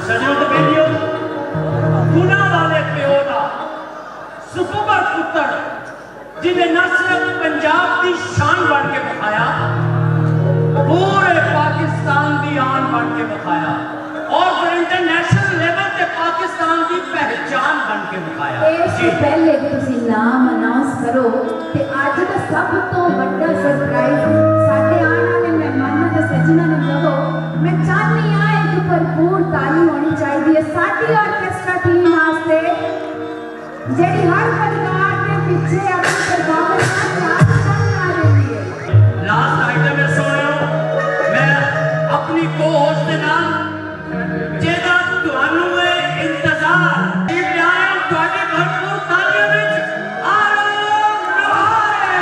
सजो तो बेटियों गुना वाले प्यो का सुकुमार पुत्र जिन्हें न सिर्फ पंजाब की शान बन के दिखाया, पूरे पाकिस्तान की आन बन के दिखाया और फिर इंटरनेशनल लेवल पे पाकिस्तान की पहचान बन के दिखाया। इससे पहले कि तुसी नाम अनाउंस करो ते आज दा सब तो बड़ा सरप्राइज साडे आने वाले मेहमानां ते सज्जनां नूं दवो। मैं चाहनी हां एक भरपूर ताली होनी चाहिए साडी ऑर्केस्ट्रा टीम वास्ते जेडी हर परिवार के पीछे अपनी परफॉर्मेंस का चार चांद ला रही है। लास्ट आइटम में सुनियो मैं अपनी को होस्ट के नाम जेदा तुहानू है इंतजार टीम ले आए हूं ਤੁਹਾਡੀ भरपूर तालियों ਵਿੱਚ आरोप लोहारे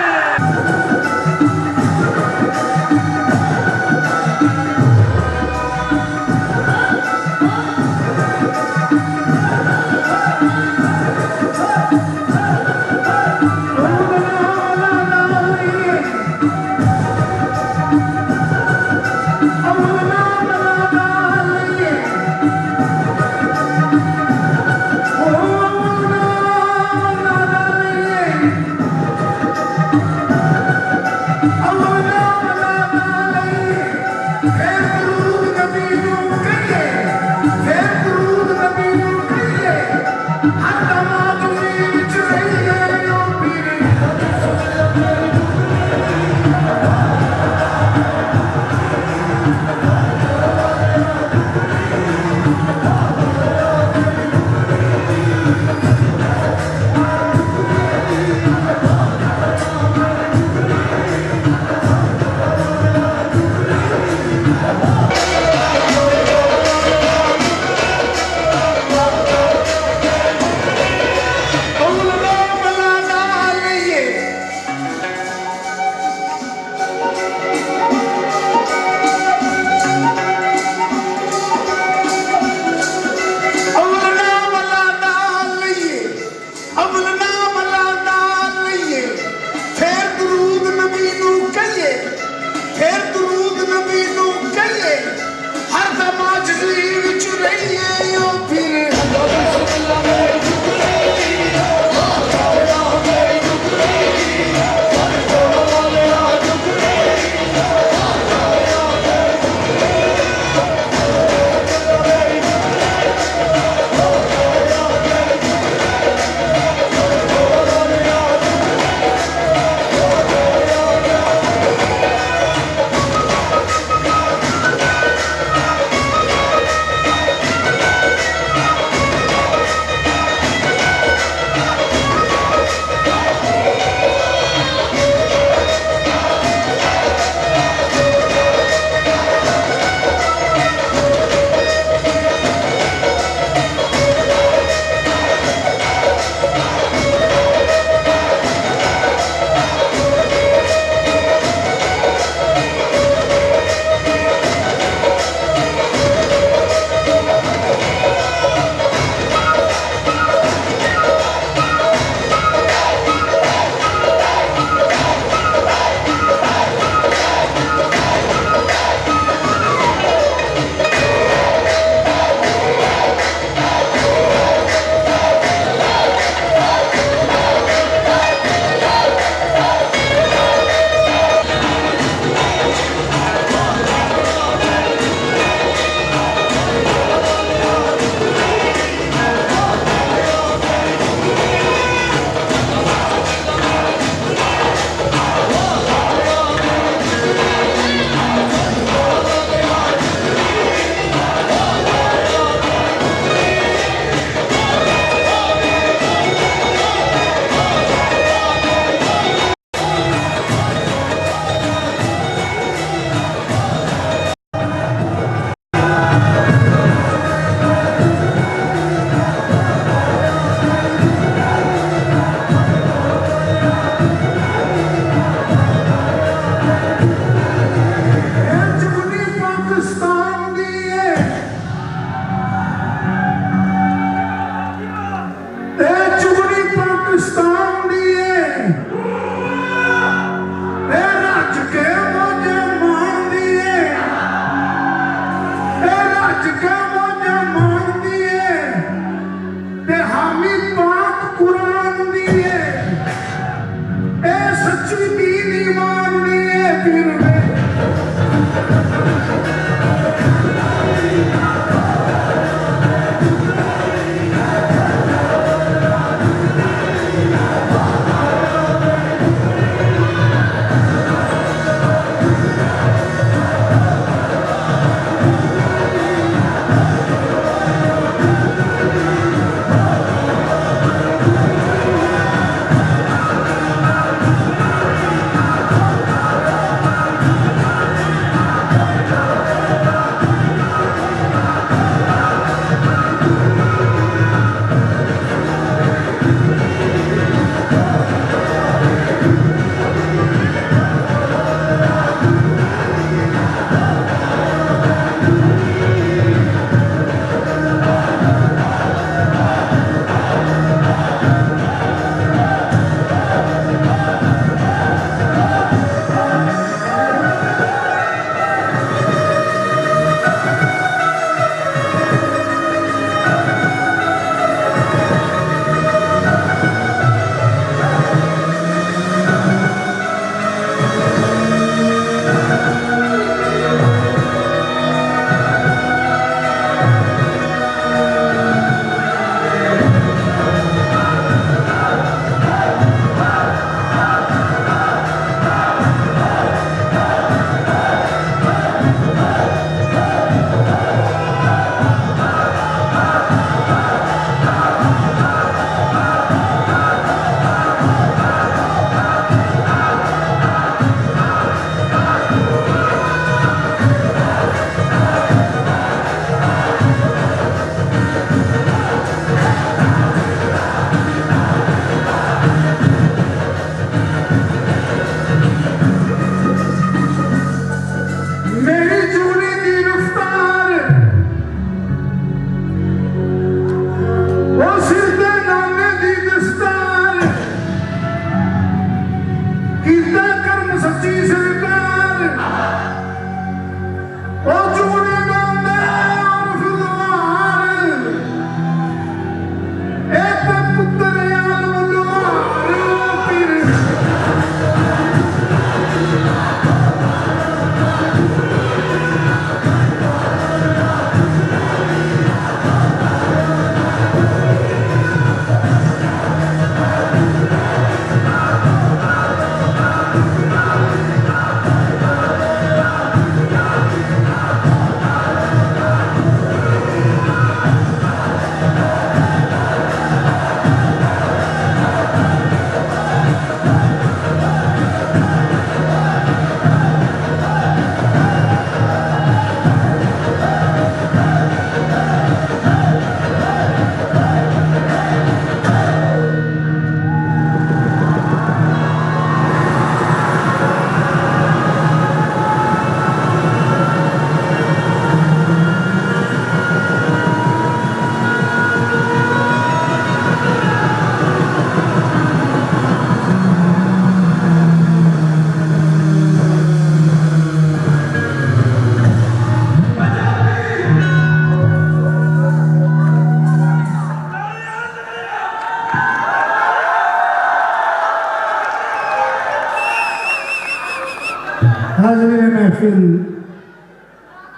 महफिल,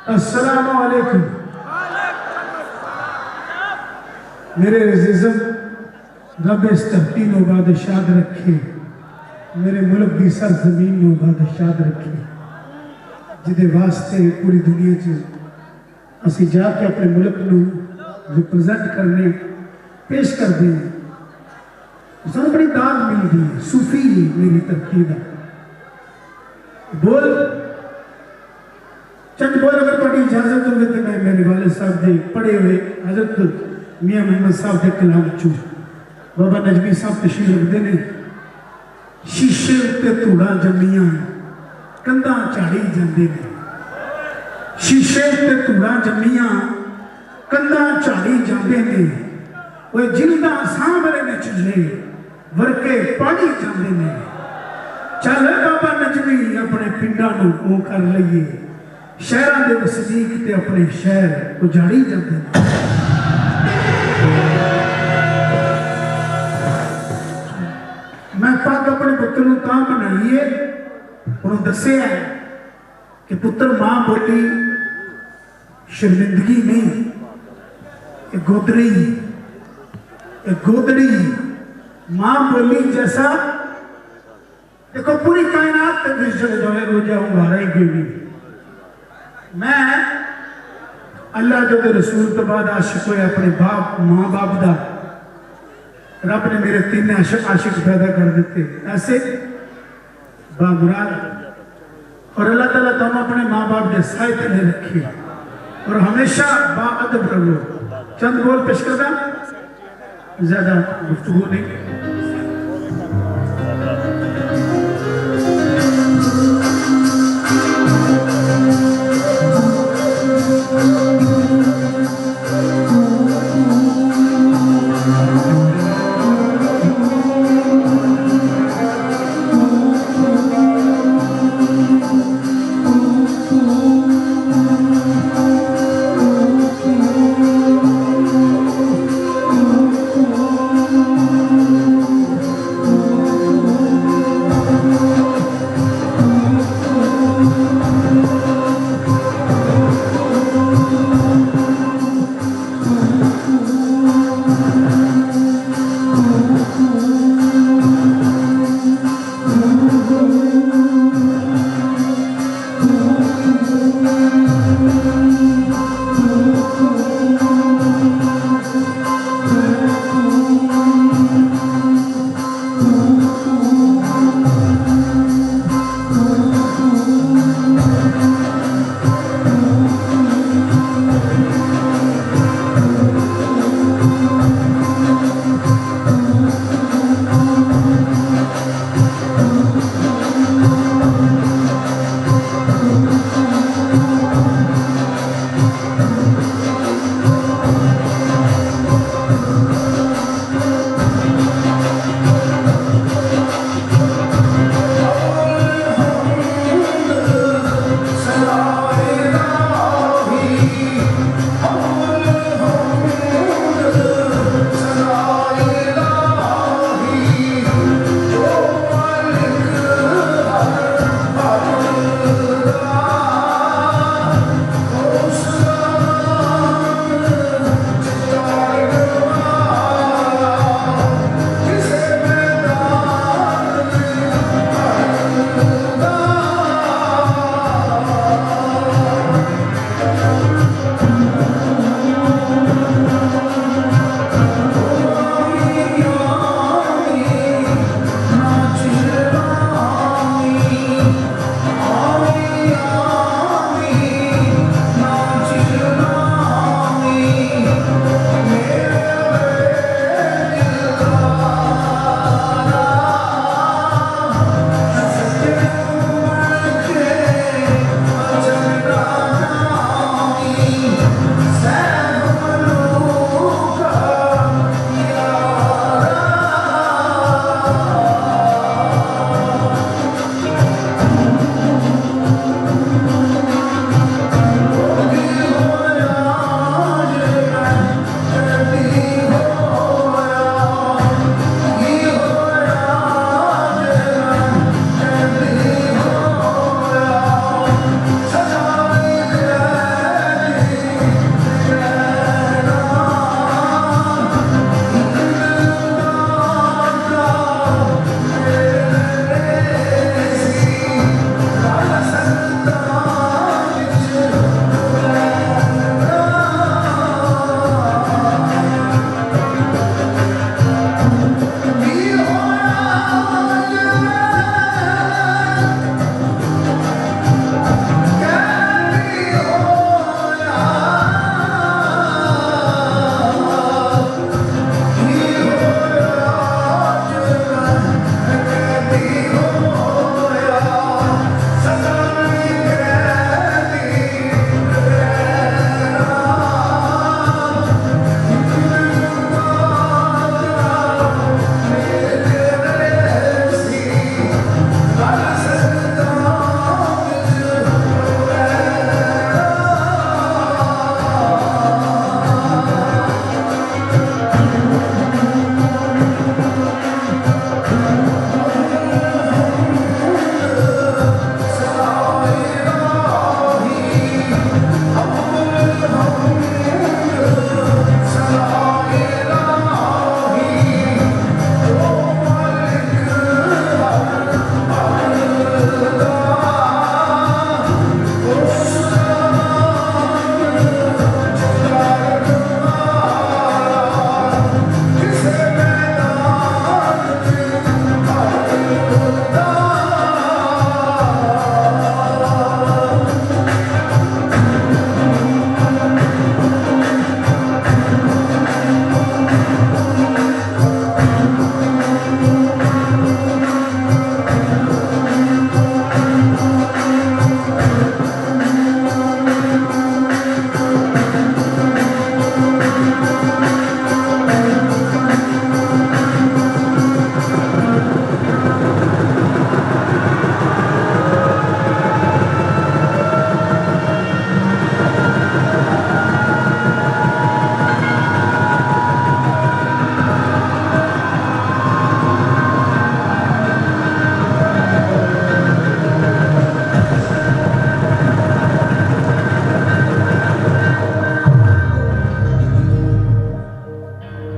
अस्सलामु अलैकुम। मेरे अजीज़म, रब इस धरती नूं बादशाह रखे, मेरे मुल्क की सरजमीन नूं बादशाह रखे, जिदे वास्ते पूरी दुनिया च असीं जाके अपने मुल्क नूं रिप्रजेंट करने पेश करते हैं। सानू बड़ी दाद मिलती है। सूफी मेरी तरक्की का बोल, चंद बोल अगर थोड़ी इजाजत हो तो मैं मेरे वालिद साहब के पढ़े हुए हजरत मियाँ मोहम्मद साहब के कलाम चू बाबा नजमी साहब तशरीफ रखते हैं। शीशे उत्ते धूड़ा जम्मियां कंधा झाड़ी जाते हैं, शीशे उत्ते धूड़ा जम्मियां कंधा झाड़ी जाते हैं, वो जिंदा सांभरे ने चुले वर्के पानी जाते हैं। चल बाबा नजमी अपने पिंडा नूं ओ कर लईए, शहरां दे वसनीक ते अपने शहर उजाड़ी जाते हैं। मैं पग अपने पुत्र नूं तां बनाई है, उन्होंने दसिया कि पुत्र मां बोली शर्मिंदगी नहीं, गोदड़ी मां बोली जैसा देखो पूरी कायनात तक चले जाए रोजा उंगारा ही क्यों नहीं। मैं अल्लाह के रसूल तो बाद आशिक हुए अपने बाप मां बाप का। रब ने मेरे 3 आशिक पैदा कर दिते ऐसे बामुराद, और अल्लाह ताला तुम अपने माँ बाप के साए तले रखिए और हमेशा बाअदब रहो। चंद बोल पेश करदा, ज्यादा गुफ्तगू नहीं।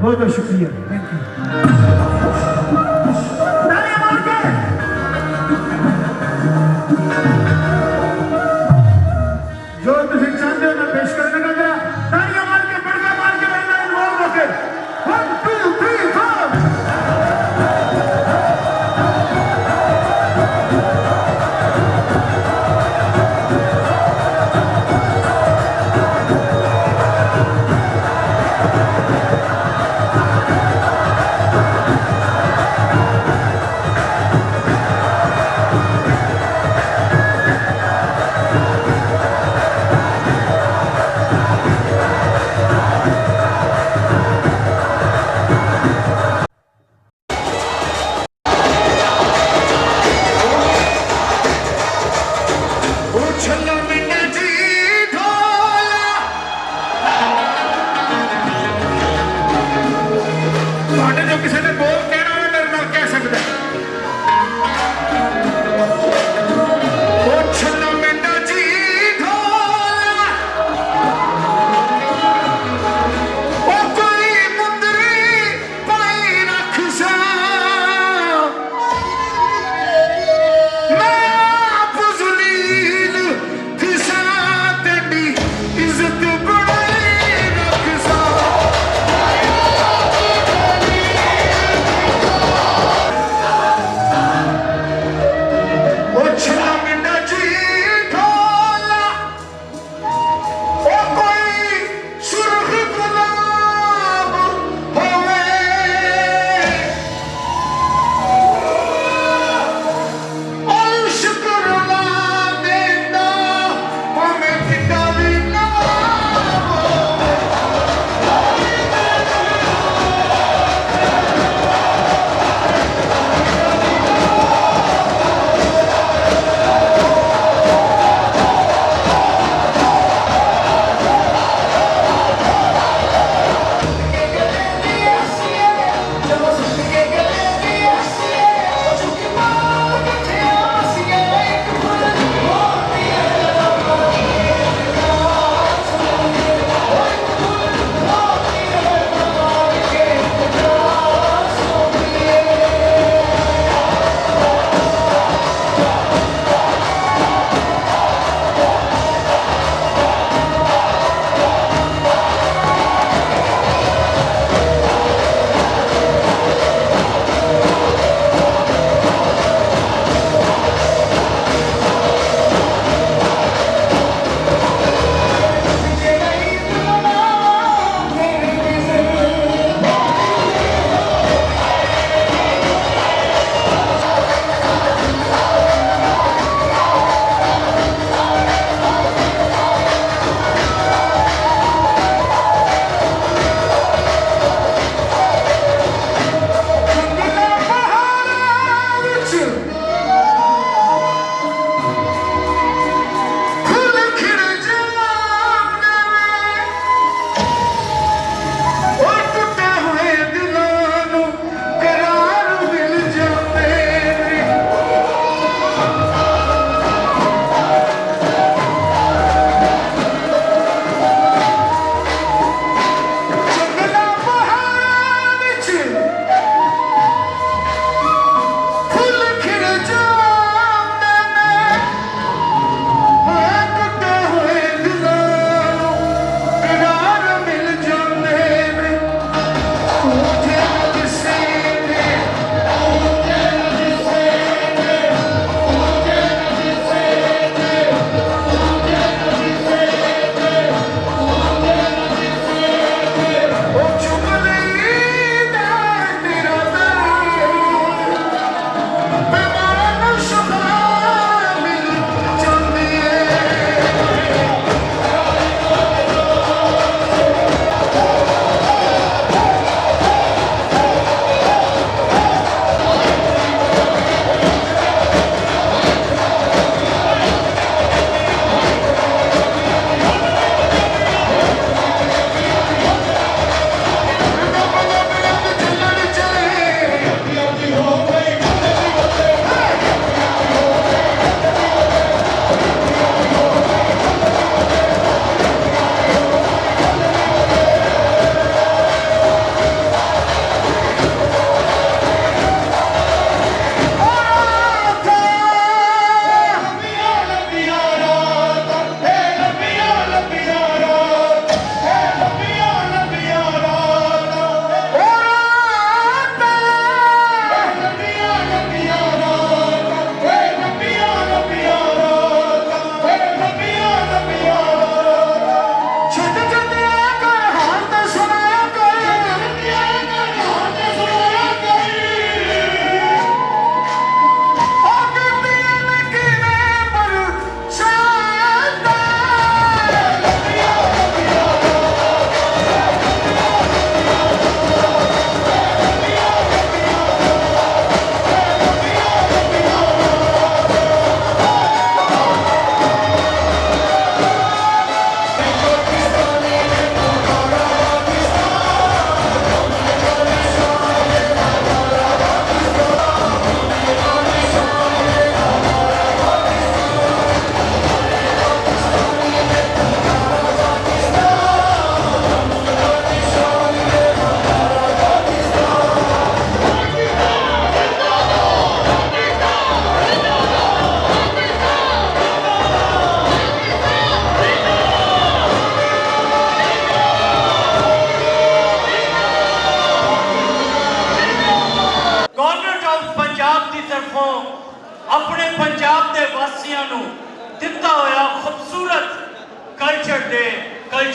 बहुत बहुत शुक्रिया, थैंक यू। तालियां मार के जो तुम चाहते हो मैं पेश करने का जरा तालियां मार के बड़का मार के मेरे लाइन वॉल होके 1 2 3 4 Thank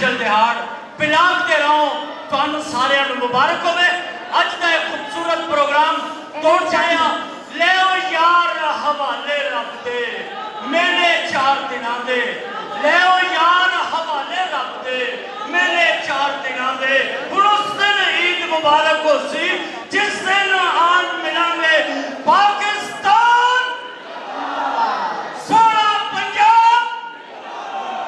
स्पेशल दिहाड़ पिलाक दे रहो तुहानू सारिਆਂ ਨੂੰ मुबारक होवे। अज का एक खूबसूरत प्रोग्राम तोड़ जाया ले यार हवाले रब दे मेले 4 दिनां दे ले यार हवाले रब दे मेले 4 दिनां दे। हुण